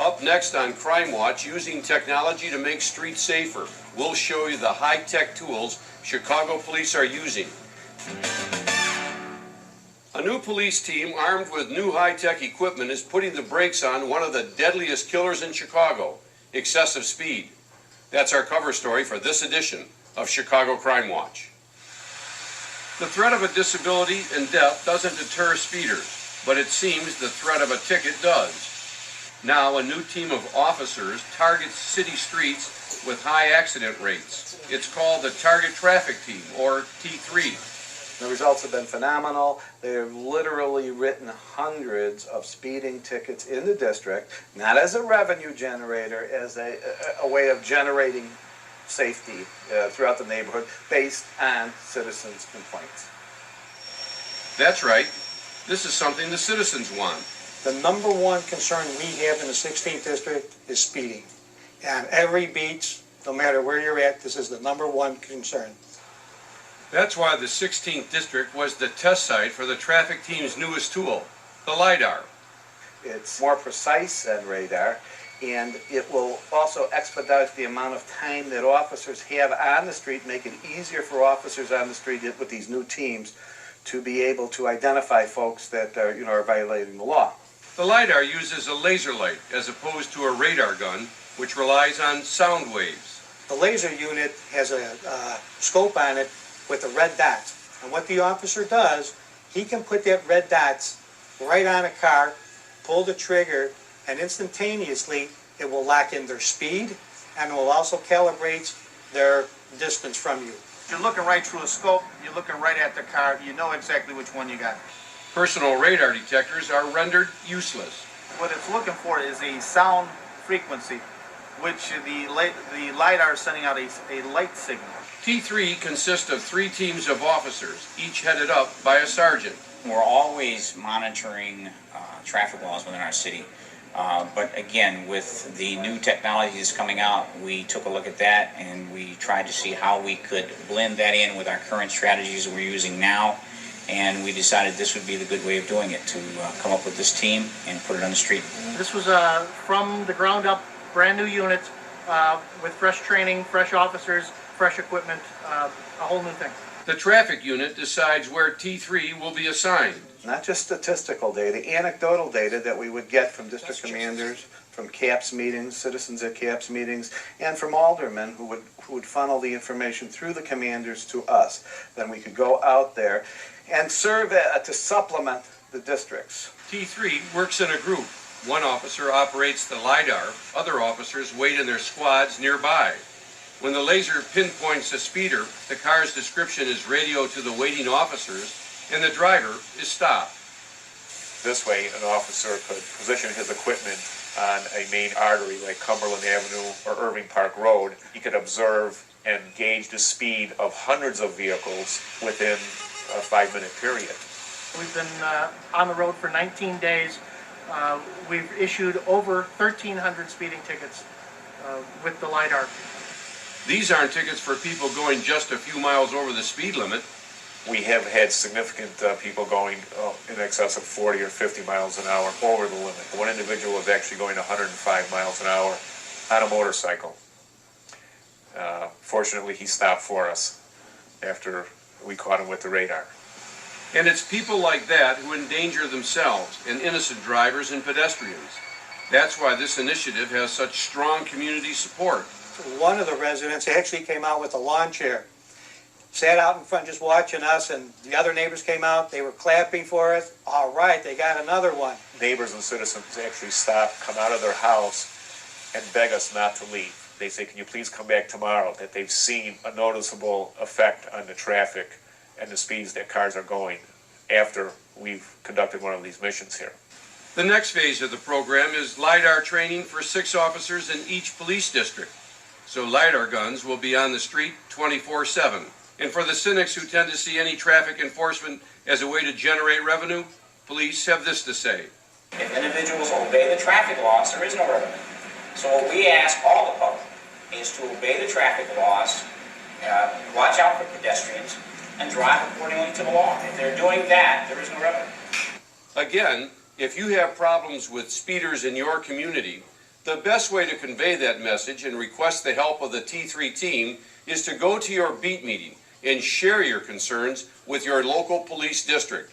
Up next on Crime Watch, using technology to make streets safer. We'll show you the high-tech tools Chicago police are using. A new police team armed with new high-tech equipment is putting the brakes on one of the deadliest killers in Chicago, excessive speed. That's our cover story for this edition of Chicago Crime Watch. The threat of a disability and death doesn't deter speeders, but it seems the threat of a ticket does. Now, a new team of officers targets city streets with high accident rates. It's called the Target Traffic Team, or T3. The results have been phenomenal. They have literally written hundreds of speeding tickets in the district, not as a revenue generator, as a way of generating safety throughout the neighborhood based on citizens' complaints. That's right. This is something the citizens want. The number one concern we have in the 16th district is speeding. And every beach, no matter where you're at, this is the number one concern. That's why the 16th district was the test site for the traffic team's newest tool, the LiDAR. It's more precise than radar, and it will also expedite the amount of time that officers have on the street, make it easier for officers on the street with these new teams to be able to identify folks that are violating the law. The LiDAR uses a laser light as opposed to a radar gun, which relies on sound waves. The laser unit has a scope on it with a red dot. And what the officer does, he can put that red dot right on a car, pull the trigger, and instantaneously it will lock in their speed and will also calibrate their distance from you. You're looking right through a scope, you're looking right at the car, you know exactly which one you got. Personal radar detectors are rendered useless. What it's looking for is a sound frequency, which the LiDAR is sending out a light signal. T3 consists of 3 teams of officers, each headed up by a sergeant. We're always monitoring traffic laws within our city. But again, with the new technologies coming out, we took a look at that and we tried to see how we could blend that in with our current strategies that we're using now. And we decided this would be the good way of doing it, to come up with this team and put it on the street. This was from the ground up, brand new unit with fresh training, fresh officers, fresh equipment, a whole new thing. The traffic unit decides where T3 will be assigned. Not just statistical data, anecdotal data that we would get from district commanders, from CAPS meetings, citizens at CAPS meetings, and from aldermen who would funnel the information through the commanders to us. Then we could go out there and serve to supplement the districts. T3 works in a group. One officer operates the LiDAR, other officers wait in their squads nearby. When the laser pinpoints a speeder, the car's description is radioed to the waiting officers, and the driver is stopped. This way, an officer could position his equipment on a main artery like Cumberland Avenue or Irving Park Road. He could observe and gauge the speed of hundreds of vehicles within a 5-minute period. We've been on the road for 19 days. We've issued over 1,300 speeding tickets with the LiDAR. These aren't tickets for people going just a few miles over the speed limit. We have had significant people going in excess of 40 or 50 miles an hour over the limit. One individual was actually going 105 miles an hour on a motorcycle. Fortunately, he stopped for us after we caught him with the radar. And it's people like that who endanger themselves and innocent drivers and pedestrians. That's why this initiative has such strong community support. One of the residents actually came out with a lawn chair, sat out in front just watching us, and the other neighbors came out, they were clapping for us. All right, they got another one. Neighbors and citizens actually stop, come out of their house, and beg us not to leave. They say, can you please come back tomorrow, that they've seen a noticeable effect on the traffic and the speeds that cars are going after we've conducted one of these missions here. The next phase of the program is LiDAR training for 6 officers in each police district. So LiDAR guns will be on the street 24/7. And for the cynics who tend to see any traffic enforcement as a way to generate revenue, police have this to say. If individuals obey the traffic laws, there is no revenue. So what we ask all the public is to obey the traffic laws, watch out for pedestrians, and drive accordingly to the law. If they're doing that, there is no revenue. Again, if you have problems with speeders in your community, The best way to convey that message and request the help of the T3 team is to go to your beat meeting and share your concerns with your local police district.